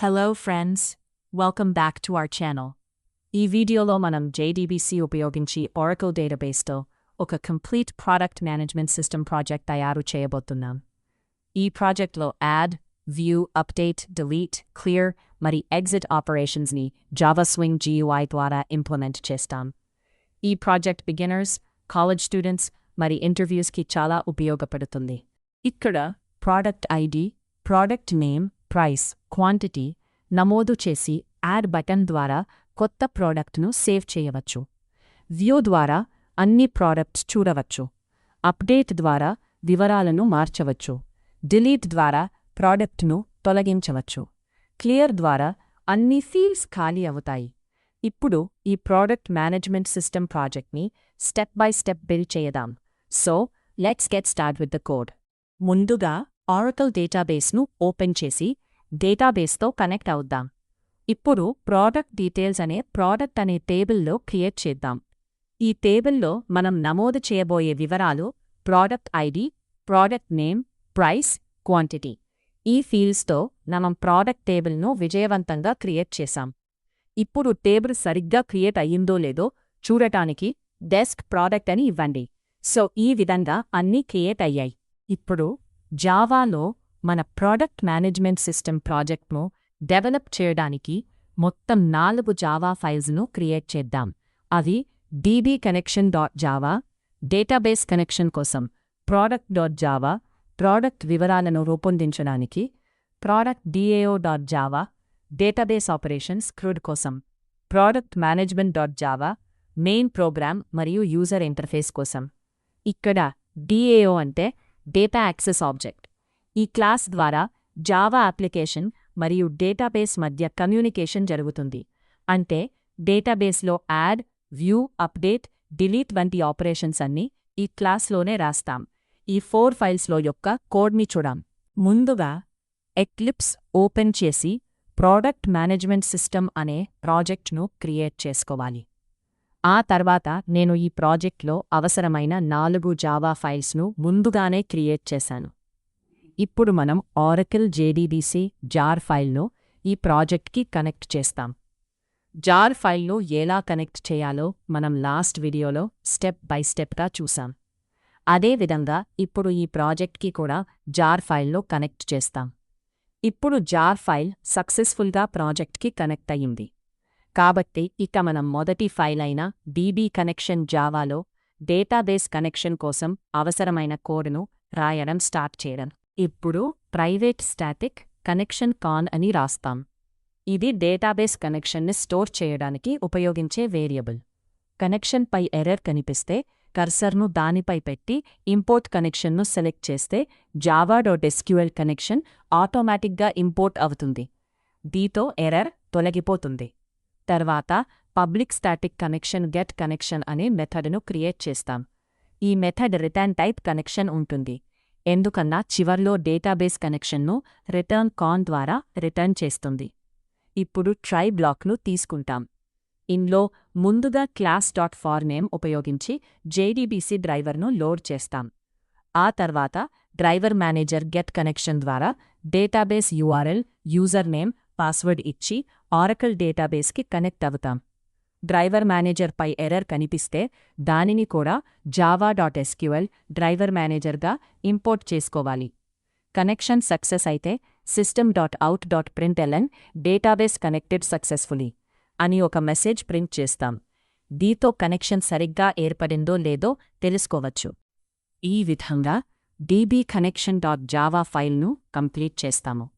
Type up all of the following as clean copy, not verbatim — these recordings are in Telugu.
Hello friends, welcome back to our channel. ఈ వీడియోలో మనం JDBC ఉపయోగించి Oracle డేటాబేస్తో ఒక complete product management system project తయారు చేయబోతున్నాం. ఈ ప్రాజెక్ట్లో add, view, update, delete, clear మరి ఎగ్జిట్ ఆపరేషన్స్ని జావా స్వింగ్ GUI ద్వారా ఇంప్లిమెంట్ చేస్తాం. ఈ ప్రాజెక్ట్ బిగినర్స్, కాలేజ్ స్టూడెంట్స్ మరి ఇంటర్వ్యూస్కి చాలా ఉపయోగపడుతుంది. ఇక్కడ product ID, product name, price, quantity నమోదు చేసి యాడ్ బటన్ ద్వారా కొత్త ప్రోడక్ట్ను సేవ్ చేయవచ్చు. వ్యూ ద్వారా అన్ని ప్రోడక్ట్స్ చూడవచ్చు. అప్డేట్ ద్వారా వివరాలను మార్చవచ్చు. డిలీట్ ద్వారా ప్రోడక్ట్ను తొలగించవచ్చు. క్లియర్ ద్వారా అన్ని ఫీల్డ్స్ ఖాళీ అవుతాయి. ఇప్పుడు ఈ ప్రోడక్ట్ మేనేజ్మెంట్ సిస్టమ్ ప్రాజెక్ట్ని స్టెప్ బై స్టెప్ బిల్డ్ చేయదాం. So let's get start with the code. ముందుగా Oracle డేటాబేస్ను ఓపెన్ చేసి డేటాబేస్తో కనెక్ట్ అవుద్దాం. ఇప్పుడు ప్రోడక్ట్ డీటెయిల్స్ అనే ప్రోడక్ట్ అనే టేబుల్లో క్రియేట్ చేద్దాం. ఈ టేబుల్లో మనం నమోదు చేయబోయే వివరాలు product ID, product name, price, quantity. ఈ ఫీల్డ్స్తో మనం ప్రోడక్ట్ టేబుల్ను విజయవంతంగా క్రియేట్ చేశాం. ఇప్పుడు టేబుల్ సరిగ్గా క్రియేట్ అయ్యిందో లేదో చూడటానికి డెస్క్ ప్రోడక్ట్ అని ఇవ్వండి. సో ఈ విధంగా అన్నీ క్రియేట్ అయ్యాయి. ఇప్పుడు జావాలో మన ప్రోడక్ట్ మేనేజ్మెంట్ సిస్టమ్ ప్రాజెక్ట్ను డెవలప్ చేయడానికి మొత్తం 4 జావా ఫైల్స్ను క్రియేట్ చేద్దాం. అవి dbconnection.java, డేటాబేస్ కనెక్షన్ కోసం product.java, ప్రోడక్ట్ వివరాలను రూపొందించడానికి product.dao.java, డేటాబేస్ ఆపరేషన్స్ CRUD కోసం product-management.java, మెయిన్ ప్రోగ్రామ్ మరియు యూజర్ ఇంటర్ఫేస్ కోసం. ఇక్కడ DAO అంటే డేటా యాక్సెస్ ఆబ్జెక్ట్. ఈ క్లాస్ ద్వారా జావా అప్లికేషన్ మరియు డేటాబేస్ మధ్య కమ్యూనికేషన్ జరుగుతుంది. అంటే డేటాబేస్లో యాడ్, వ్యూ, అప్డేట్, డిలీట్ వంటి ఆపరేషన్స్ అన్నీ ఈ క్లాస్లోనే రాస్తాం. ఈ 4 ఫైల్స్లో యొక్క కోడ్ని చూడాం. ముందుగా ఎక్లిప్స్ ఓపెన్ చేసి ప్రోడక్ట్ మేనేజ్మెంట్ సిస్టమ్ అనే ప్రాజెక్ట్ను క్రియేట్ చేసుకోవాలి. ఆ తర్వాత నేను ఈ ప్రాజెక్ట్లో అవసరమైన 4 జావా ఫైల్స్ను ముందుగానే క్రియేట్ చేశాను. ఇప్పుడు మనం Oracle JDBC జార్ ఫైల్ను ఈ ప్రాజెక్ట్కి కనెక్ట్ చేస్తాం. జార్ ఫైల్ను ఎలా కనెక్ట్ చేయాలో మనం లాస్ట్ వీడియోలో స్టెప్ బై స్టెప్గా చూసాం. అదేవిధంగా ఇప్పుడు ఈ ప్రాజెక్ట్కి కూడా జార్ ఫైల్ను కనెక్ట్ చేస్తాం. ఇప్పుడు జార్ ఫైల్ సక్సెస్ఫుల్గా ప్రాజెక్ట్కి కనెక్ట్ అయ్యింది. కాబట్టి ఇక మనం మొదటి ఫైల్ అయిన dbconnection జావాలో డేటాబేస్ కనెక్షన్ కోసం అవసరమైన కోడ్ను రాయడం స్టార్ట్ చేయడం. ఇప్పుడు ప్రైవేట్ స్టాటిక్ కనెక్షన్ కాన్ అని రాస్తాం. ఇది డేటాబేస్ కనెక్షన్ని స్టోర్ చేయడానికి ఉపయోగించే వేరియబుల్. కనెక్షన్పై ఎర్రర్ కనిపిస్తే కర్సర్ను దానిపై పెట్టి ఇంపోర్ట్ కనెక్షన్ను సెలెక్ట్ చేస్తే java.sql కనెక్షన్ ఆటోమేటిక్గా ఇంపోర్ట్ అవుతుంది. దీంతో ఎర్రర్ తొలగిపోతుంది. తర్వాత public static connection get connection అనే మెథడ్ను క్రియేట్ చేస్తాం. ఈ మెథడ్ రిటర్న్ టైప్ కనెక్షన్ ఉంటుంది. ఎందుకన్నా చివర్లో డేటాబేస్ కనెక్షన్ను రిటర్న్ కాన్ ద్వారా రిటర్న్ చేస్తుంది. ఇప్పుడు ట్రై బ్లాక్ను తీసుకుంటాం. ఇందులో ముందుగా class.forName ఉపయోగించి JDBC డ్రైవర్ను లోడ్ చేస్తాం. ఆ తర్వాత డ్రైవర్ మేనేజర్ గెట్ కనెక్షన్ ద్వారా database URL, user name, password ఇచ్చి Oracle డేటాబేస్కి కనెక్ట్ అవుతాం. డ్రైవర్ మేనేజర్పై ఎర్రర్ కనిపిస్తే దానిని కూడా java.sql డ్రైవర్ మేనేజర్గా ఇంపోర్ట్ చేసుకోవాలి. కనెక్షన్ సక్సెస్ అయితే system.out.println డేటాబేస్ కనెక్టెడ్ సక్సెస్ఫుల్లీ అని ఒక మెసేజ్ ప్రింట్ చేస్తాం. దీంతో కనెక్షన్ సరిగ్గా ఏర్పడిందో లేదో తెలుసుకోవచ్చు. ఈ విధంగా dbconnection.java ఫైల్ను కంప్లీట్ చేస్తాము.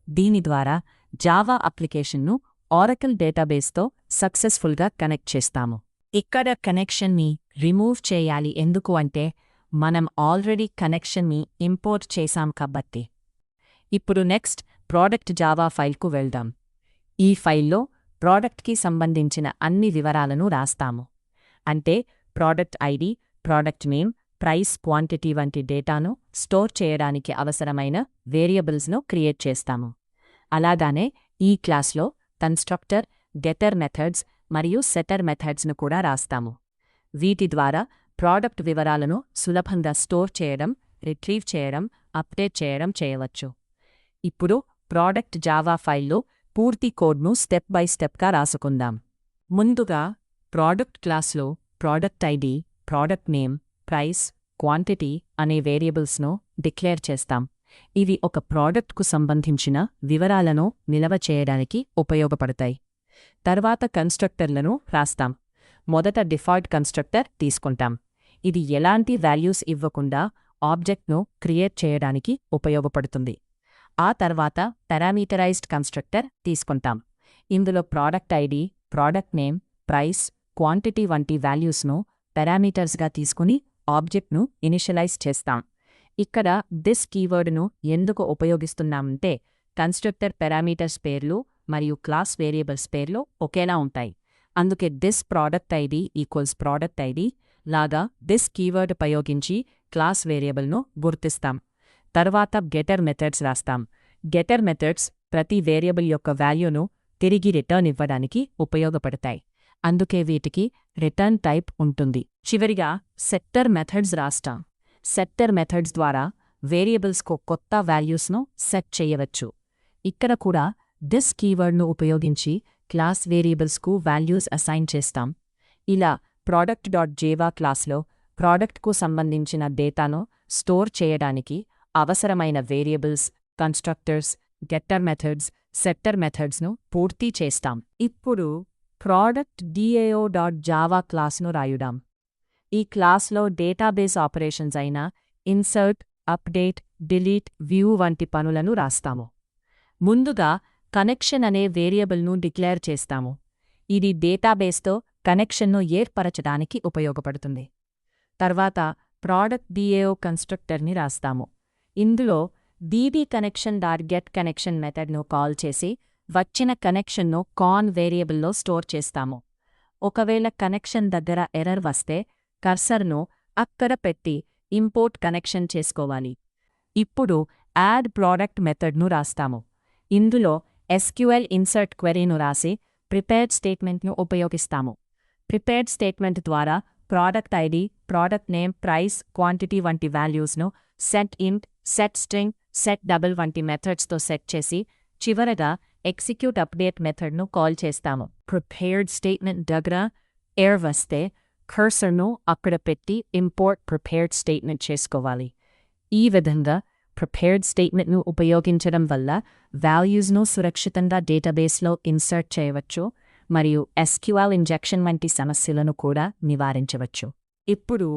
దీని ద్వారా జావా అప్లికేషన్ను Oracle డేటాబేస్తో సక్సెస్ఫుల్గా కనెక్ట్ చేస్తాము. ఇక్కడ కనెక్షన్ని రిమూవ్ చేయాలి. ఎందుకు అంటే మనం ఆల్రెడీ కనెక్షన్ని ఇంపోర్ట్ చేశాం కాబట్టి. ఇప్పుడు నెక్స్ట్ ప్రోడక్ట్ జావా ఫైల్కు వెళ్దాం. ఈ ఫైల్లో ప్రోడక్ట్కి సంబంధించిన అన్ని వివరాలను రాస్తాము. అంటే product ID, product name, price, quantity వంటి డేటాను స్టోర్ చేయడానికి అవసరమైన వేరియబుల్స్ను క్రియేట్ చేస్తాము. అలాగానే ఈ క్లాస్లో కన్స్ట్రక్టర్, గెటర్ మెథడ్స్ మరియు సెటర్ మెథడ్స్ను కూడా రాస్తాము. వీటి ద్వారా ప్రోడక్ట్ వివరాలను సులభంగా స్టోర్ చేయడం, రిట్రీవ్ చేయడం, అప్డేట్ చేయడం చేయవచ్చు. ఇప్పుడు ప్రోడక్ట్ జావా ఫైల్లో పూర్తి కోడ్ను స్టెప్ బై స్టెప్గా రాసుకుందాం. ముందుగా ప్రాడక్ట్ క్లాస్లో product ID, product name, price, quantity అనే వేరియబుల్స్ను డిక్లేర్ చేస్తాం. ఇవి ఒక ప్రాడక్ట్కు సంబంధించిన వివరాలను నిల్వ చేయడానికి ఉపయోగపడతాయి. తర్వాత కన్స్ట్రక్టర్లను రాస్తాం. మొదట డిఫాల్ట్ కన్స్ట్రక్టర్ తీసుకుంటాం. ఇది ఎలాంటి వాల్యూస్ ఇవ్వకుండా ఆబ్జెక్ట్ను క్రియేట్ చేయడానికి ఉపయోగపడుతుంది. ఆ తర్వాత పారామీటరైజ్డ్ కన్స్ట్రక్టర్ తీసుకుంటాం. ఇందులో product ID, product name, price, quantity వంటి వాల్యూస్ను పారామీటర్స్గా తీసుకుని ఆబ్జెక్ట్ను ఇనిషియలైజ్ చేస్తాం. ఇక్కడ దిస్ కీవర్డ్ను ఎందుకు ఉపయోగిస్తున్నామంటే కన్స్ట్రక్టర్ పారామీటర్స్ పేర్లు మరియు క్లాస్ వేరియబుల్స్ పేర్లు ఒకేలా ఉంటాయి. అందుకే this product ID equals product ID లాగా దిస్ కీవర్డ్ ఉపయోగించి క్లాస్ వేరియబుల్ను గుర్తిస్తాం. తర్వాత గెటర్ మెథడ్స్ రాస్తాం. గెటర్ మెథడ్స్ ప్రతి వేరియబుల్ యొక్క వాల్యూను తిరిగి రిటర్న్ ఇవ్వడానికి ఉపయోగపడతాయి. అందుకే వీటికి రిటర్న్ టైప్ ఉంటుంది. చివరిగా సెట్టర్ మెథడ్స్ రాస్తాం. సెట్టర్ మెథడ్స్ ద్వారా వేరియబుల్స్కు కొత్త వాల్యూస్ను సెట్ చేయవచ్చు. ఇక్కడ కూడా దిస్ కీవర్డ్ను ఉపయోగించి క్లాస్ వేరియబుల్స్కు వాల్యూస్ అసైన్ చేస్తాం. ఇలా product.java క్లాస్లో ప్రాడక్ట్కు సంబంధించిన డేటాను స్టోర్ చేయడానికి అవసరమైన వేరియబుల్స్, కన్స్ట్రక్టర్స్, గెట్టర్ మెథడ్స్, సెట్టర్ మెథడ్స్ను పూర్తి చేస్తాం. ఇప్పుడు product.dao.java క్లాస్ను రాయుదాం. ఈ క్లాస్లో డేటాబేస్ ఆపరేషన్స్ అయిన ఇన్సర్ట్, అప్డేట్, డిలీట్, వ్యూ వంటి పనులను రాస్తాము. ముందుగా కనెక్షన్ అనే వేరియబుల్ను డిక్లేర్ చేస్తాము. ఇది డేటాబేస్తో కనెక్షన్ను ఏర్పరచడానికి ఉపయోగపడుతుంది. తర్వాత product.dao కన్స్ట్రక్టర్ని రాస్తాము. ఇందులో dbConnection.getConnection మెథడ్ను కాల్ చేసి వచ్చిన కనెక్షన్ను కాన్ వేరియబుల్లో స్టోర్ చేస్తాము. ఒకవేళ కనెక్షన్ దగ్గర ఎర్రర్ వస్తే కర్సర్ను అక్కడ పెట్టి ఇంపోర్ట్ కనెక్షన్ చేసుకోవాలి. ఇప్పుడు యాడ్ ప్రాడక్ట్ మెథడ్ను రాస్తాము. ఇందులో SQL ఇన్సర్ట్ క్వెరీను రాసి ప్రిపేర్డ్ స్టేట్మెంట్ను ఉపయోగిస్తాము. ప్రిపేర్డ్ స్టేట్మెంట్ ద్వారా product ID, product name, price, quantity వంటి వాల్యూస్ను సెట్ ఇంట్, సెట్ స్ట్రింగ్, సెట్ డబుల్ వంటి మెథడ్స్తో సెట్ చేసి చివరగా ఎగ్జిక్యూట్ అప్డేట్ మెథడ్ను కాల్ చేస్తాము. ప్రిపేర్డ్ స్టేట్మెంట్ దగ్గర ఎర్రర్ వస్తే కర్సర్ను అక్కడ పెట్టి ఇంపోర్ట్ ప్రిపేర్డ్ స్టేట్మెంట్ చేసుకోవాలి. ఈ విధంగా ప్రిపేర్డ్ స్టేట్మెంట్ను ఉపయోగించడం వల్ల వాల్యూస్ను సురక్షితంగా డేటాబేస్లో ఇన్సర్ట్ చేయవచ్చు మరియు SQL ఇంజెక్షన్ వంటి సమస్యలను కూడా నివారించవచ్చు. ఇప్పుడు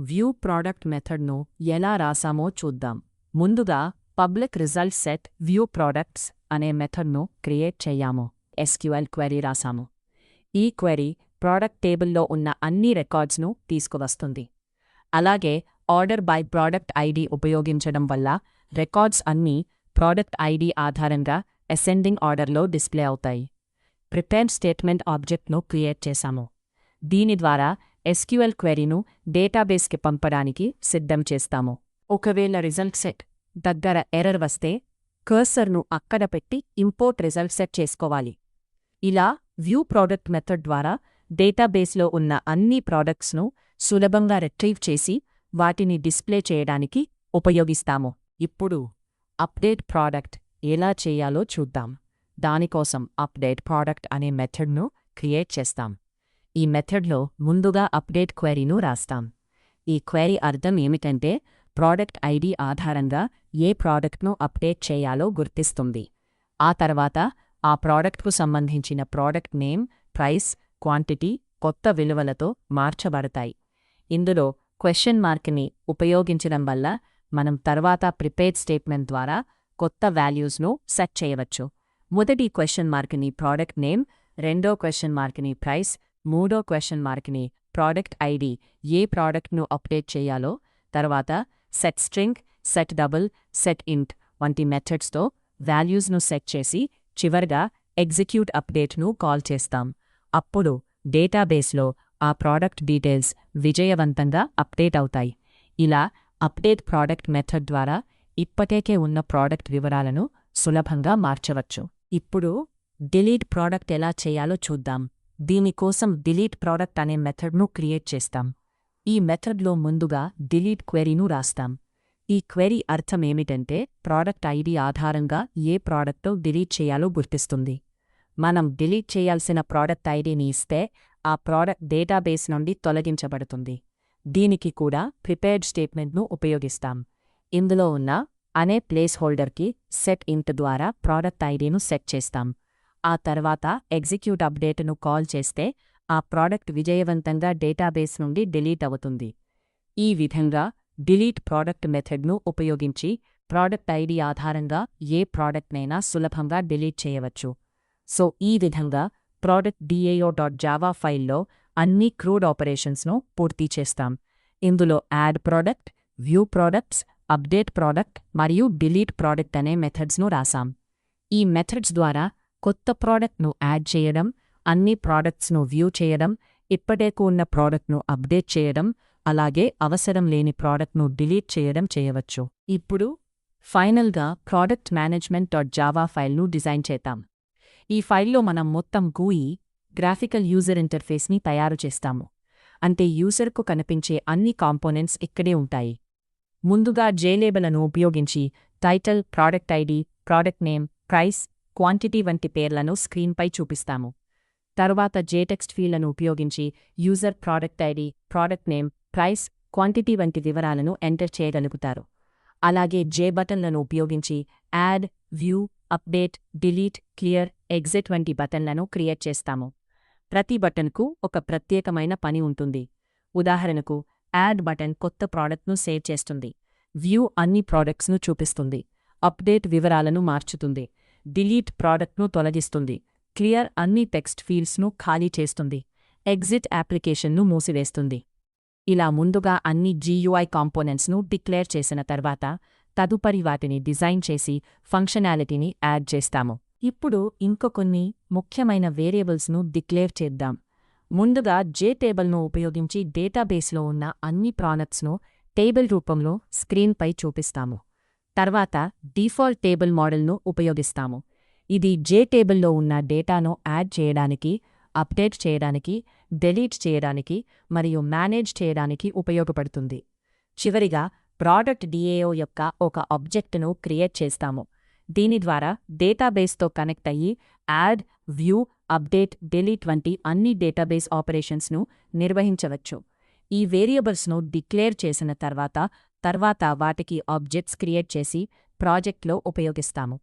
వ్యూ ప్రాడక్ట్ మెథడ్ను ఎలా రాసామో చూద్దాం. ముందుగా public result set view products అనే మెథడ్ను క్రియేట్ చెయ్యాము. SQL క్వెరీ రాసాము. ఈ క్వెరీ ప్రాడక్ట్ టేబుల్లో ఉన్న అన్ని రికార్డ్స్ను తీసుకువస్తుంది. అలాగే ఆర్డర్ బై ప్రాడక్ట్ ఐడి ఉపయోగించడం వల్ల రికార్డ్స్ అన్నీ ప్రాడక్ట్ ఐడి ఆధారంగా అసెండింగ్ ఆర్డర్లో డిస్ప్లే అవుతాయి. ప్రిపేర్డ్ స్టేట్మెంట్ ఆబ్జెక్ట్ను క్రియేట్ చేశాము. దీని ద్వారా SQL క్వెరీను డేటాబేస్కి పంపడానికి సిద్ధం చేస్తాము. ఒకవేళ రిజల్ట్ సెట్ దగ్గర ఎర్రర్ వస్తే కర్సర్ను అక్కడ పెట్టి ఇంపోర్ట్ రిజల్ట్ సెట్ చేసుకోవాలి. ఇలా వ్యూ ప్రాడక్ట్ మెథడ్ ద్వారా డేటాబేస్లో ఉన్న అన్ని ప్రాడక్ట్స్ను సులభంగా రిట్రీవ్ చేసి వాటిని డిస్ప్లే చేయడానికి ఉపయోగిస్తాము. ఇప్పుడు అప్డేట్ ప్రాడక్ట్ ఎలా చేయాలో చూద్దాం. దానికోసం అప్డేట్ ప్రాడక్ట్ అనే మెథడ్ను క్రియేట్ చేస్తాం. ఈ మెథడ్లో ముందుగా అప్డేట్ క్వెరీను రాస్తాం. ఈ క్వెరీ అర్థం ఏమిటంటే ప్రాడక్ట్ ఐడి ఆధారంగా ఏ ప్రాడక్ట్ను అప్డేట్ చేయాలో గుర్తిస్తుంది. ఆ తర్వాత ఆ ప్రాడక్ట్కు సంబంధించిన ప్రాడక్ట్ నేమ్, ప్రైస్, క్వాంటిటీ కొత్త విలువలతో మార్చబడతాయి. ఇందులో క్వెషన్ మార్క్ని ఉపయోగించడం వల్ల మనం తర్వాత ప్రిపేర్డ్ స్టేట్మెంట్ ద్వారా కొత్త వాల్యూస్ను సెట్ చేయవచ్చు. మొదటి క్వెషన్ మార్క్ని ప్రాడక్ట్ నేమ్, రెండో క్వెషన్ మార్క్ని ప్రైస్, మూడో question మార్క్ని product ID A ప్రాడక్ట్ను update చేయాలో, తర్వాత set string, set double, set ఇంట్ వంటి మెథడ్స్తో వాల్యూస్ను సెట్ చేసి చివరగా ఎగ్జిక్యూట్ అప్డేట్ను కాల్ చేస్తాం. అప్పుడు డేటాబేస్లో ఆ ప్రాడక్ట్ డీటెయిల్స్ విజయవంతంగా అప్డేట్ అవుతాయి. ఇలా అప్డేట్ ప్రాడక్ట్ మెథడ్ ద్వారా ఇప్పటికే ఉన్న ప్రాడక్ట్ వివరాలను సులభంగా మార్చవచ్చు. ఇప్పుడు డిలీట్ ప్రాడక్ట్ ఎలా చేయాలో చూద్దాం. దీనికోసం డిలీట్ ప్రాడక్ట్ అనే మెథడ్ను క్రియేట్ చేస్తాం. ఈ మెథడ్లో ముందుగా డిలీట్ క్వెరీను రాస్తాం. ఈ క్వెరీ అర్థం ఏమిటంటే ప్రాడక్ట్ ఐడి ఆధారంగా ఏ ప్రాడక్ట్ను డిలీట్ చేయాలో గుర్తిస్తుంది. మనం డిలీట్ చేయాల్సిన ప్రోడక్ట్ ఐడిని ఇస్తే ఆ ప్రోడక్ట్ డేటాబేస్ నుండి తొలగించబడుతుంది. దీనికి కూడా ప్రిపేర్డ్ స్టేట్మెంట్ను ఉపయోగిస్తాం. ఇందులో ఉన్న అనే ప్లేస్ హోల్డర్కి సెట్ ఇంట్ ద్వారా ప్రోడక్ట్ ఐడిను సెట్ చేస్తాం. ఆ తర్వాత ఎగ్జిక్యూట్ అప్డేట్ను కాల్ చేస్తే ఆ ప్రోడక్ట్ విజయవంతంగా డేటాబేస్ నుండి డిలీట్ అవుతుంది. ఈ విధంగా డిలీట్ ప్రోడక్ట్ మెథడ్ను ఉపయోగించి ప్రోడక్ట్ ఐడి ఆధారంగా ఏ ప్రోడక్ట్నైనా సులభంగా డిలీట్ చేయవచ్చు. సో ఈ విధంగా ప్రోడక్ట్ DAO.java ఫైల్లో అన్ని క్రూడ్ ఆపరేషన్స్ను పూర్తి చేస్తాం. ఇందులో add product, view products, update product మరియు డిలీట్ ప్రోడక్ట్ అనే మెథడ్స్ను రాసాం. ఈ మెథడ్స్ ద్వారా కొత్త ప్రోడక్ట్ను యాడ్ చేయడం, అన్ని ప్రోడక్ట్స్ను వ్యూ చేయడం, ఇప్పటికే ఉన్న ప్రోడక్ట్ను అప్డేట్ చేయడం, అలాగే అవసరం లేని ప్రోడక్ట్ను డిలీట్ చేయడం చేయవచ్చు. ఇప్పుడు ఫైనల్గా ప్రోడక్ట్ మేనేజ్మెంట్.java ఫైల్ను డిజైన్ చేద్దాం. ఈ ఫైల్లో మనం మొత్తం GUI గ్రాఫికల్ యూజర్ ఇంటర్ఫేస్ని తయారు చేస్తాము. అంటే యూజర్కు కనిపించే అన్ని కాంపోనెంట్స్ ఇక్కడే ఉంటాయి. ముందుగా JLabelను ఉపయోగించి title, product ID, product name, price, quantity వంటి పేర్లను స్క్రీన్పై చూపిస్తాము. తరువాత JText ఫీల్డ్లను ఉపయోగించి user product ID, product name, price, quantity వంటి వివరాలను ఎంటర్ చేయగలుగుతారు. అలాగే బటన్లను ఉపయోగించి add, view, update, delete, clear, exit వంటి బటన్లను క్రియేట్ చేస్తాము. ప్రతి బటన్కు ఒక ప్రత్యేకమైన పని ఉంటుంది. ఉదాహరణకు యాడ్ బటన్ కొత్త ప్రోడక్ట్ను సేవ్ చేస్తుంది, వ్యూ అన్ని ప్రోడక్ట్స్ను చూపిస్తుంది, అప్డేట్ వివరాలను మార్చుతుంది, డిలీట్ ప్రోడక్ట్ను తొలగిస్తుంది, క్లియర్ అన్ని టెక్స్ట్ ఫీల్డ్స్ను ఖాళీ చేస్తుంది, ఎగ్జిట్ అప్లికేషన్ను మూసివేస్తుంది. ఇలా ముందుగా అన్ని GUI కాంపోనెంట్స్ను డిక్లేర్ చేసిన తర్వాత తదుపరి వాటిని డిజైన్ చేసి ఫంక్షనాలిటీని యాడ్ చేస్తాము. ఇప్పుడు ఇంకొన్ని ముఖ్యమైన వేరియబుల్స్ను డిక్లేర్ చేద్దాం. ముందుగా JTableను ఉపయోగించి డేటాబేస్లో ఉన్న అన్ని ప్రోడక్ట్స్ను టేబుల్ రూపంలో స్క్రీన్పై చూపిస్తాము. తర్వాత డిఫాల్ట్ టేబుల్ మోడల్ను ఉపయోగిస్తాము. ఇది JTableలో ఉన్న డేటాను యాడ్ చేయడానికి, అప్డేట్ చేయడానికి, డిలీట్ చేయడానికి మరియు మేనేజ్ చేయడానికి ఉపయోగపడుతుంది. చివరిగా ప్రోడక్ట్ DAO యొక్క ఒక ఆబ్జెక్ట్ను క్రియేట్ చేస్తాము. దీని ద్వారా డేటాబేస్తో కనెక్ట్ అయ్యి యాడ్, వ్యూ, అప్డేట్, డిలీట్ వంటి అన్ని డేటాబేస్ ఆపరేషన్స్ను నిర్వహించవచ్చు. ఈ వేరియబుల్స్ను డిక్లేర్ చేసిన తర్వాత వాటికి ఆబ్జెక్ట్స్ క్రియేట్ చేసి ప్రాజెక్ట్లో ఉపయోగిస్తాము.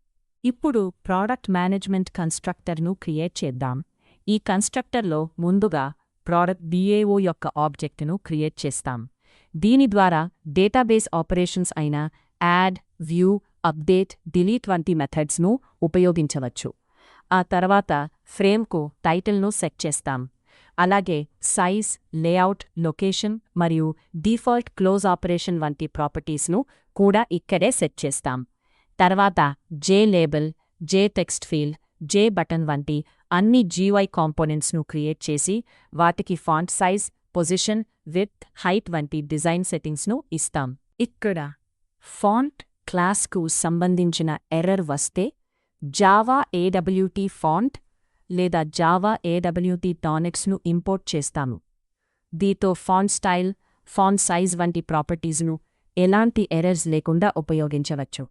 ఇప్పుడు ప్రోడక్ట్ మేనేజ్మెంట్ కన్స్ట్రక్టర్ను క్రియేట్ చేద్దాం. ఈ కన్స్ట్రక్టర్లో ముందుగా ప్రోడక్ట్ DAO యొక్క ఆబ్జెక్ట్ను క్రియేట్ చేస్తాం. దీని ద్వారా డేటాబేస్ ఆపరేషన్స్ అయిన యాడ్, వ్యూ, అప్డేట్, డిలీట్ వంటి మెథడ్స్ను ఉపయోగించవచ్చు. ఆ తర్వాత ఫ్రేమ్కు టైటిల్ను సెట్ చేస్తాం. అలాగే సైజ్, లేఅవుట్, లొకేషన్ మరియు డిఫాల్ట్ క్లోజ్ ఆపరేషన్ వంటి ప్రాపర్టీస్ను కూడా ఇక్కడే సెట్ చేస్తాం. తర్వాత JLabel, JText ఫీల్డ్, JButton వంటి అన్ని GUI కాంపోనెంట్స్ను క్రియేట్ చేసి వాటికి font size, position, width, height వంటి డిజైన్ సెట్టింగ్స్ను ఇస్తాం. ఇక్కడ ఫాంట్ క్లాస్కు సంబంధించిన ఎర్రర్ వస్తే జావా AWT ఫాంట్ లేదా జావా AWT టానిక్స్ను ఇంపోర్ట్ చేస్తాము. దీంతో ఫాంట్ స్టైల్, ఫాంట్ సైజ్ వంటి ప్రాపర్టీస్ను ఎలాంటి ఎర్రర్స్ లేకుండా ఉపయోగించవచ్చు.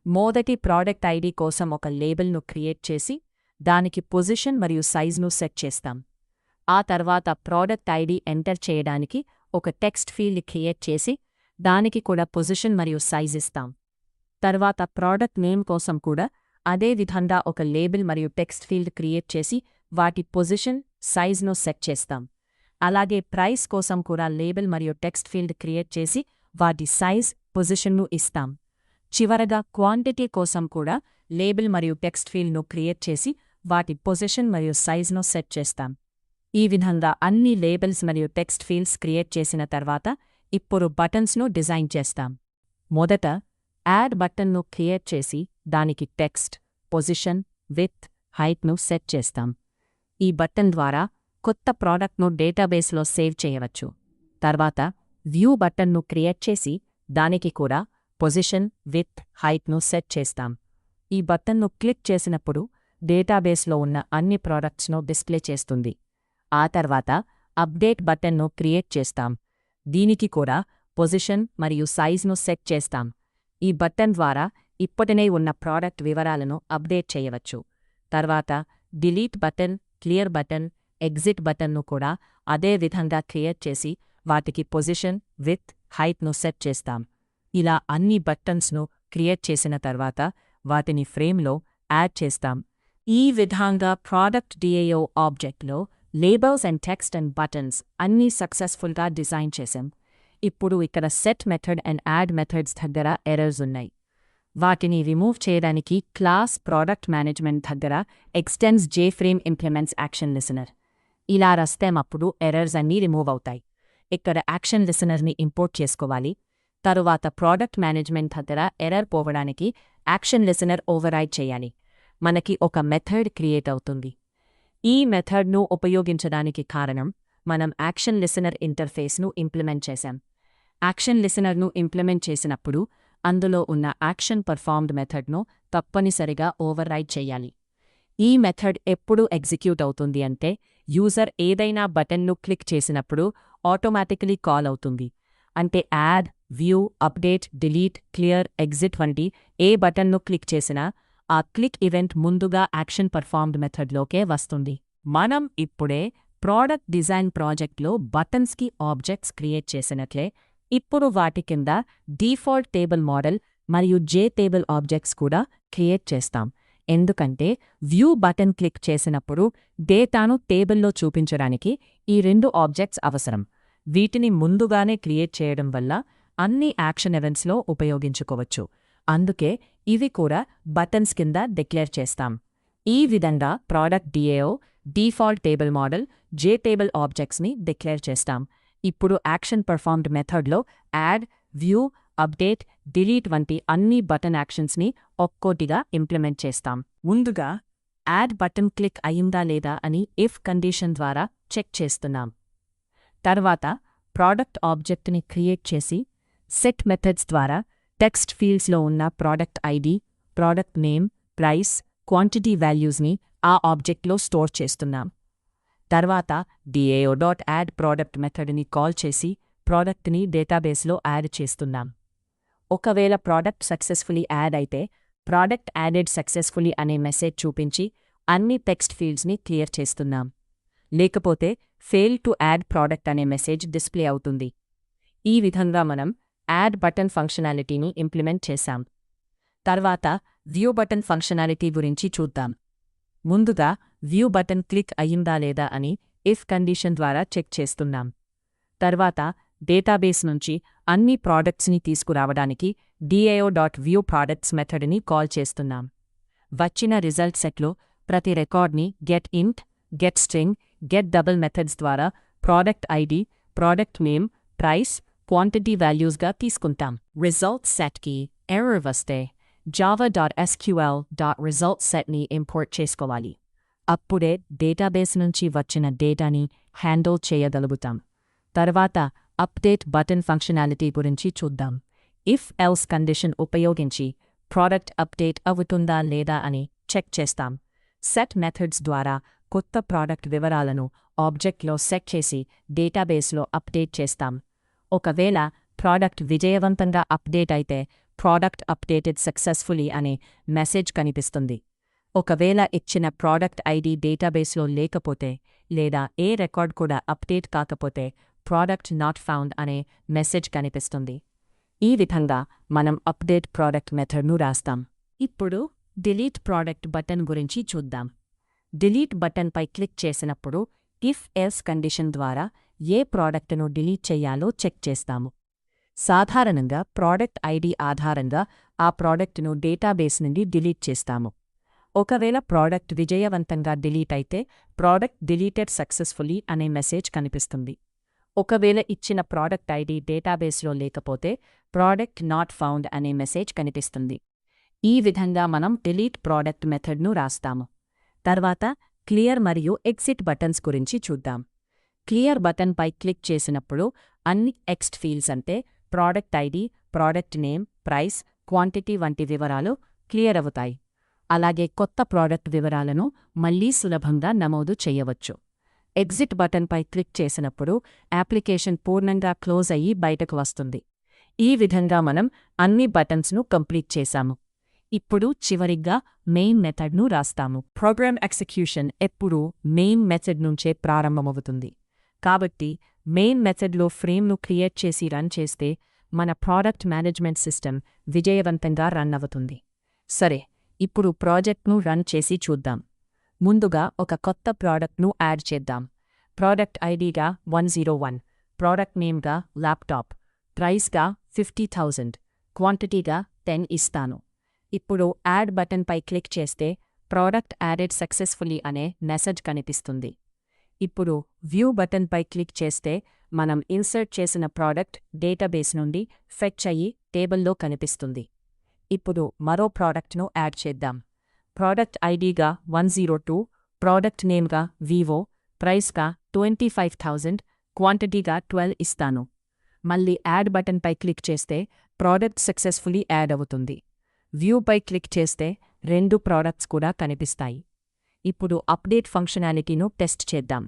మొదటి ప్రోడక్ట్ ఐడి కోసం ఒక లేబుల్ను క్రియేట్ చేసి దానికి పొజిషన్ మరియు సైజ్ను సెట్ చేస్తాం. ఆ తర్వాత ప్రోడక్ట్ ఐడి ఎంటర్ చేయడానికి ఒక టెక్స్ట్ ఫీల్డ్ క్రియేట్ చేసి దానికి కూడా పొజిషన్ మరియు సైజ్ ఇస్తాం. తర్వాత ప్రోడక్ట్ నేమ్ కోసం కూడా అదే విధంగా ఒక లేబుల్ మరియు టెక్స్ట్ ఫీల్డ్ క్రియేట్ చేసి వాటి పొజిషన్, సైజ్ను సెట్ చేస్తాం. అలాగే ప్రైస్ కోసం కూడా లేబుల్ మరియు టెక్స్ట్ ఫీల్డ్ క్రియేట్ చేసి వాటి సైజ్, పొజిషన్ను ఇస్తాం. చివరగా క్వాంటిటీ కోసం కూడా లేబుల్ మరియు టెక్స్ట్ ఫీల్డ్ను క్రియేట్ చేసి వాటి పొజిషన్ మరియు సైజ్ను సెట్ చేస్తాం. ఈ విధంగా అన్ని లేబుల్స్ మరియు టెక్స్ట్ ఫీల్డ్స్ క్రియేట్ చేసిన తర్వాత ఇప్పుడు బటన్స్ను డిజైన్ చేస్తాం. మొదట యాడ్ బటన్ను క్రియేట్ చేసి దానికి టెక్స్ట్, పొజిషన్, విడ్త్, హైట్ను సెట్ చేస్తాం. ఈ బటన్ ద్వారా కొత్త ప్రోడక్ట్ను డేటాబేస్లో సేవ్ చేయవచ్చు. తర్వాత వ్యూ బటన్ను క్రియేట్ చేసి దానికి కూడా పొజిషన్, విడ్త్, హైట్ను సెట్ చేస్తాం. ఈ బటన్ను క్లిక్ చేసినప్పుడు డేటాబేస్లో ఉన్న అన్ని ప్రోడక్ట్స్ను డిస్ప్లే చేస్తుంది. ఆ తర్వాత అప్డేట్ బటన్ను క్రియేట్ చేస్తాం. దీనికి కూడా పొజిషన్ మరియు సైజ్ను సెట్ చేస్తాం. ఈ బటన్ ద్వారా ఇప్పటినే ఉన్న ప్రోడక్ట్ వివరాలను అప్డేట్ చేయవచ్చు. తర్వాత delete button, clear button, exit బటన్ను కూడా అదే విధంగా క్రియేట్ చేసి వాటికి పొజిషన్, విడ్త్, హైట్ను సెట్ చేస్తాం. ఇలా అన్ని బటన్స్ను క్రియేట్ చేసిన తర్వాత వాటిని ఫ్రేమ్లో యాడ్ చేస్తాం. ఈ విధంగా ప్రాడక్ట్ డిఏఓ ఆబ్జెక్ట్లో labels and text and buttons అన్నీ సక్సెస్ఫుల్గా డిజైన్ చేశాం. ఇప్పుడు ఇక్కడ set method and add methods దగ్గర ఎర్రర్స్ ఉన్నాయి. వాటిని రిమూవ్ చేయడానికి క్లాస్ ప్రాడక్ట్ మేనేజ్మెంట్ దగ్గర extends JFrame implements action listener. ఇలా రాస్తే అప్పుడు ఎర్రర్స్ అన్నీ రిమూవ్ అవుతాయి. ఇక్కడ యాక్షన్ లిసనర్ని ఇంపోర్ట్ చేసుకోవాలి. తరువాత ప్రాడక్ట్ మేనేజ్మెంట్ దగ్గర ఎర్రర్ పోవడానికి యాక్షన్ లిసనర్ ఓవర్రైడ్ చేయాలి. మనకి ఒక మెథడ్ క్రియేట్ అవుతుంది. ఈ మెథడ్ను ఉపయోగించడానికి కారణం మనం యాక్షన్ లిసనర్ ఇంటర్ఫేస్ను ఇంప్లిమెంట్ చేశాం. యాక్షన్ లిసనర్ను ఇంప్లిమెంట్ చేసినప్పుడు అందులో ఉన్న యాక్షన్ పర్ఫార్మ్డ్ మెథడ్ను తప్పనిసరిగా ఓవర్రైడ్ చేయాలి. ఈ మెథడ్ ఎప్పుడు ఎగ్జిక్యూట్ అవుతుంది అంటే యూజర్ ఏదైనా బటన్ను క్లిక్ చేసినప్పుడు ఆటోమేటికలీ కాల్ అవుతుంది. అంటే add, view, update, delete, clear, exit వంటి ఏ బటన్ను క్లిక్ చేసినా ఆ క్లిక్ ఈవెంట్ ముందుగా యాక్షన్ పర్ఫార్మ్డ్ మెథడ్లోకే వస్తుంది. మనం ఇప్పుడే ప్రాడక్ట్ డిజైన్ ప్రాజెక్ట్లో బటన్స్కి ఆబ్జెక్ట్స్ క్రియేట్ చేసినట్లే ఇప్పుడు వాటి కింద డీఫాల్ట్ టేబుల్ మోడల్ మరియు టేబుల్ ఆబ్జెక్ట్స్ కూడా క్రియేట్ చేస్తాం. ఎందుకంటే వ్యూ బటన్ క్లిక్ చేసినప్పుడు డేటాను టేబుల్లో చూపించడానికి ఈ 2 ఆబ్జెక్ట్స్ అవసరం. వీటిని ముందుగానే క్రియేట్ చేయడం వల్ల అన్ని యాక్షన్ ఎవెంట్స్లో ఉపయోగించుకోవచ్చు. అందుకే ఇవి కూడా బటన్స్ కింద డిక్లేర్ చేస్తాం. ఈ విధంగా product DAO default table model, table ఆబ్జెక్ట్స్ని డిక్లేర్ చేస్తాం. ఇప్పుడు యాక్షన్ పర్ఫార్మ్డ్ మెథడ్లో యాడ్, వ్యూ, అప్డేట్, డిలీట్ వంటి అన్ని బటన్ యాక్షన్స్ని ఒక్కోటిగా ఇంప్లిమెంట్ చేస్తాం. ముందుగా యాడ్ బటన్ క్లిక్ అయిందా లేదా అని ఇఫ్ కండిషన్ ద్వారా చెక్ చేస్తున్నాం. తర్వాత ప్రాడక్ట్ ఆబ్జెక్ట్ని క్రియేట్ చేసి సెట్ మెథడ్స్ ద్వారా టెక్స్ట్ ఫీల్డ్స్లో ఉన్న product ID, product name, price, quantity వాల్యూస్ని ఆ ఆబ్జెక్ట్లో స్టోర్ చేస్తున్నాం. తర్వాత DAO.add ప్రాడక్ట్ మెథడ్ని కాల్ చేసి ప్రాడక్ట్ని డేటాబేస్లో యాడ్ చేస్తున్నాం. ఒకవేళ ప్రాడక్ట్ సక్సెస్ఫుల్లీ యాడ్ అయితే ప్రాడక్ట్ యాడెడ్ సక్సెస్ఫుల్లీ అనే మెసేజ్ చూపించి అన్ని టెక్స్ట్ ఫీల్డ్స్ని క్లియర్ చేస్తున్నాం. లేకపోతే ఫెయిల్ టు యాడ్ ప్రాడక్ట్ అనే మెసేజ్ డిస్ప్లే అవుతుంది. ఈ విధంగా మనం యాడ్ బటన్ ఫంక్షనాలిటీని ఇంప్లిమెంట్ చేశాం. తర్వాత వ్యూ బటన్ ఫంక్షనాలిటీ గురించి చూద్దాం. ముందుగా వ్యూ బటన్ క్లిక్ అయ్యిందా లేదా అని ఇఫ్ కండిషన్ ద్వారా చెక్ చేస్తున్నాం. తర్వాత డేటాబేస్ నుంచి అన్ని ప్రాడక్ట్స్ని తీసుకురావడానికి DAO.viewProducts మెథడ్ని కాల్ చేస్తున్నాం. వచ్చిన రిజల్ట్ సెట్లో ప్రతి రికార్డ్ని getInt, getString, getDouble మెథడ్స్ ద్వారా product ID, product name, price, quantity వాల్యూస్గా తీసుకుంటాం. రిజల్ట్ సెట్కి ఎర్రర్ వస్తే java.sql.resultSetని ఇంపోర్ట్ చేసుకోవాలి. అప్పుడే డేటాబేస్ నుంచి వచ్చిన డేటాని హ్యాండిల్ చేయగలుగుతాం. తర్వాత అప్డేట్ బటన్ ఫంక్షనాలిటీ గురించి చూద్దాం. ఇఫ్ ఎల్స్ కండిషన్ ఉపయోగించి ప్రాడక్ట్ అప్డేట్ అవుతుందా లేదా అని చెక్ చేస్తాం. సెట్ మెథడ్స్ ద్వారా కొత్త ప్రాడక్ట్ వివరాలను ఆబ్జెక్ట్లో సెట్ చేసి డేటాబేస్లో అప్డేట్ చేస్తాం. ఒకవేళ ప్రాడక్ట్ విజయవంతంగా అప్డేట్ అయితే ప్రాడక్ట్ అప్డేటెడ్ సక్సెస్ఫుల్లీ అనే మెసేజ్ కనిపిస్తుంది. ఒకవేళ ఇచ్చిన ప్రాడక్ట్ ఐడి డేటాబేస్లో లేకపోతే లేదా ఏ రికార్డ్ కూడా అప్డేట్ కాకపోతే ప్రాడక్ట్ నాట్ ఫౌండ్ అనే మెసేజ్ కనిపిస్తుంది. ఈ విధంగా మనం అప్డేట్ ప్రాడక్ట్ మెథడ్ను రాస్తాం. ఇప్పుడు డిలీట్ ప్రాడక్ట్ బటన్ గురించి చూద్దాం. డిలీట్ బటన్పై క్లిక్ చేసినప్పుడు ఇఫ్ ఎల్స్ కండిషన్ ద్వారా ఏ ప్రాడక్టును డిలీట్ చెయ్యాలో చెక్ చేస్తాము. సాధారణంగా ప్రాడక్ట్ ఐడి ఆధారంగా ఆ ప్రాడక్టును డేటాబేస్ నుండి డిలీట్ చేస్తాము. ఒకవేళ ప్రాడక్ట్ విజయవంతంగా డిలీట్ అయితే ప్రాడక్ట్ డిలీటెడ్ సక్సెస్ఫుల్లీ అనే మెసేజ్ కనిపిస్తుంది. ఒకవేళ ఇచ్చిన ప్రాడక్ట్ ఐడి డేటాబేస్లో లేకపోతే ప్రాడక్ట్ నాట్ ఫౌండ్ అనే మెసేజ్ కనిపిస్తుంది. ఈ విధంగా మనం డిలీట్ ప్రాడక్ట్ మెథడ్ను రాస్తాము. తర్వాత క్లియర్ మరియు ఎగ్జిట్ బటన్స్ గురించి చూద్దాం. క్లియర్ బటన్పై క్లిక్ చేసినప్పుడు అన్ని టెక్స్ట్ ఫీల్డ్స్ అంటే product ID, product name, price, quantity వంటి వివరాలు క్లియర్ అవుతాయి. అలాగే కొత్త ప్రాడక్ట్ వివరాలను మళ్లీ సులభంగా నమోదు చేయవచ్చు. ఎగ్జిట్ బటన్పై క్లిక్ చేసినప్పుడు అప్లికేషన్ పూర్ణంగా క్లోజ్ అయ్యి బయటకు వస్తుంది. ఈ విధంగా మనం అన్ని బటన్స్ను కంప్లీట్ చేశాము. ఇప్పుడు చివరిగా మెయిన్ మెథడ్ను రాస్తాము. ప్రోగ్రామ్ ఎగ్జిక్యూషన్ ఎప్పుడూ మెయిన్ మెథడ్ నుంచే ప్రారంభమవుతుంది. కాబట్టి మెయిన్ మెథడ్లో ఫ్రేమ్ను క్రియేట్ చేసి రన్ చేస్తే మన ప్రాడక్ట్ మేనేజ్మెంట్ సిస్టమ్ విజయవంతంగా రన్ అవుతుంది. సరే, ఇప్పుడు ప్రాజెక్ట్ను రన్ చేసి చూద్దాం. ముందుగా ఒక కొత్త ప్రాడక్ట్ను యాడ్ చేద్దాం. ప్రాడక్ట్ ఐడిగా 101, ప్రాడక్ట్ నేమ్గా ల్యాప్టాప్, ప్రైస్గా 50,000, క్వాంటిటీగా 10 ఇస్తాను. ఇప్పుడు యాడ్ బటన్పై క్లిక్ చేస్తే ప్రాడక్ట్ యాడెడ్ సక్సెస్ఫుల్లీ అనే మెసేజ్ కనిపిస్తుంది. ఇప్పుడు వ్యూ బటన్పై క్లిక్ చేస్తే మనం ఇన్సర్ట్ చేసిన ప్రాడక్ట్ డేటాబేస్ నుండి ఫెచ్ అయ్యి టేబుల్లో కనిపిస్తుంది. ఇప్పుడు మరో ప్రాడక్ట్ను యాడ్ చేద్దాం. ప్రాడక్ట్ ఐడిగా 102, ప్రాడక్ట్ నేమ్గా వివో, ప్రైస్గా 25,000, క్వాంటిటీగా 12 ఇస్తాను. మళ్ళీ యాడ్ బటన్పై క్లిక్ చేస్తే ప్రాడక్ట్ సక్సెస్ఫుల్లీ యాడ్ అవుతుంది. వ్యూపై క్లిక్ చేస్తే 2 ప్రాడక్ట్స్ కూడా కనిపిస్తాయి. ఇప్పుడు అప్డేట్ ఫంక్షనాలిటీను టెస్ట్ చేద్దాం.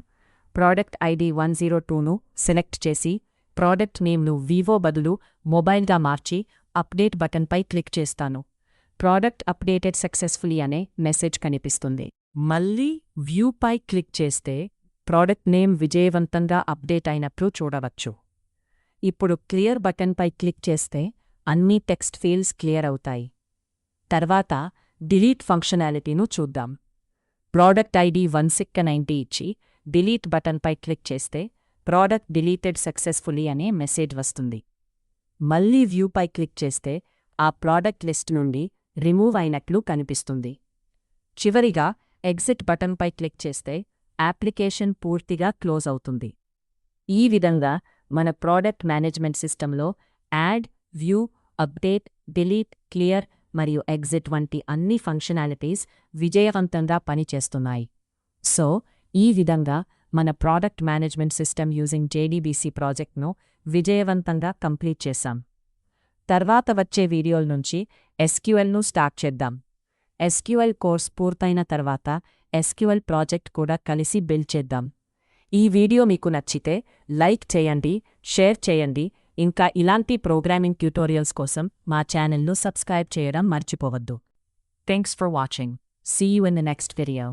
ప్రాడక్ట్ ఐడి 102ను సెలెక్ట్ చేసి ప్రాడక్ట్ నేమ్ను వివో బదులు మొబైల్గా మార్చి అప్డేట్ బటన్పై క్లిక్ చేస్తాను. ప్రాడక్ట్ అప్డేటెడ్ సక్సెస్ఫుల్లీ అనే మెసేజ్ కనిపిస్తుంది. మళ్ళీ వ్యూపై క్లిక్ చేస్తే ప్రాడక్ట్ నేమ్ విజయవంతంగా అప్డేట్ అయినట్లు చూడవచ్చు. ఇప్పుడు క్లియర్ బటన్పై క్లిక్ చేస్తే అన్ని టెక్స్ట్ ఫీల్డ్స్ క్లియర్ అవుతాయి. తర్వాత డిలీట్ ఫంక్షనాలిటీను చూద్దాం. ప్రాడక్ట్ ఐడి 1690 ఇచ్చి డిలీట్ బటన్పై క్లిక్ చేస్తే ప్రాడక్ట్ డిలీటెడ్ సక్సెస్ఫుల్లీ అనే మెసేజ్ వస్తుంది. మళ్ళీ వ్యూపై క్లిక్ చేస్తే ఆ ప్రాడక్ట్ లిస్ట్ నుండి రిమూవ్ అయినట్లు కనిపిస్తుంది. చివరిగా ఎగ్జిట్ బటన్పై క్లిక్ చేస్తే అప్లికేషన్ పూర్తిగా క్లోజ్ అవుతుంది. ఈ విధంగా మన ప్రాడక్ట్ మేనేజ్మెంట్ సిస్టంలో add, view, update, delete, clear మరియు ఎగ్జిట్ వంటి అన్ని ఫంక్షనాలిటీస్ విజయవంతంగా పనిచేస్తున్నాయి. సో, ఈ విధంగా మన product management system using JDBC ప్రాజెక్ట్ను విజయవంతంగా కంప్లీట్ చేశాం. తర్వాత వచ్చే వీడియోల నుంచి SQLను స్టార్ట్ చేద్దాం. SQL కోర్స్ పూర్తయిన తర్వాత SQL ప్రాజెక్ట్ కూడా కలిసి బిల్డ్ చేద్దాం. ఈ వీడియో మీకు నచ్చితే లైక్ చేయండి, షేర్ చేయండి. ఇంకా ఇలాంటి ప్రోగ్రామింగ్ ట్యుటోరియల్స్ కోసం మా ఛానల్ను సబ్స్క్రైబ్ చేయడం మర్చిపోవద్దు. Thanks for watching. See you in the next video.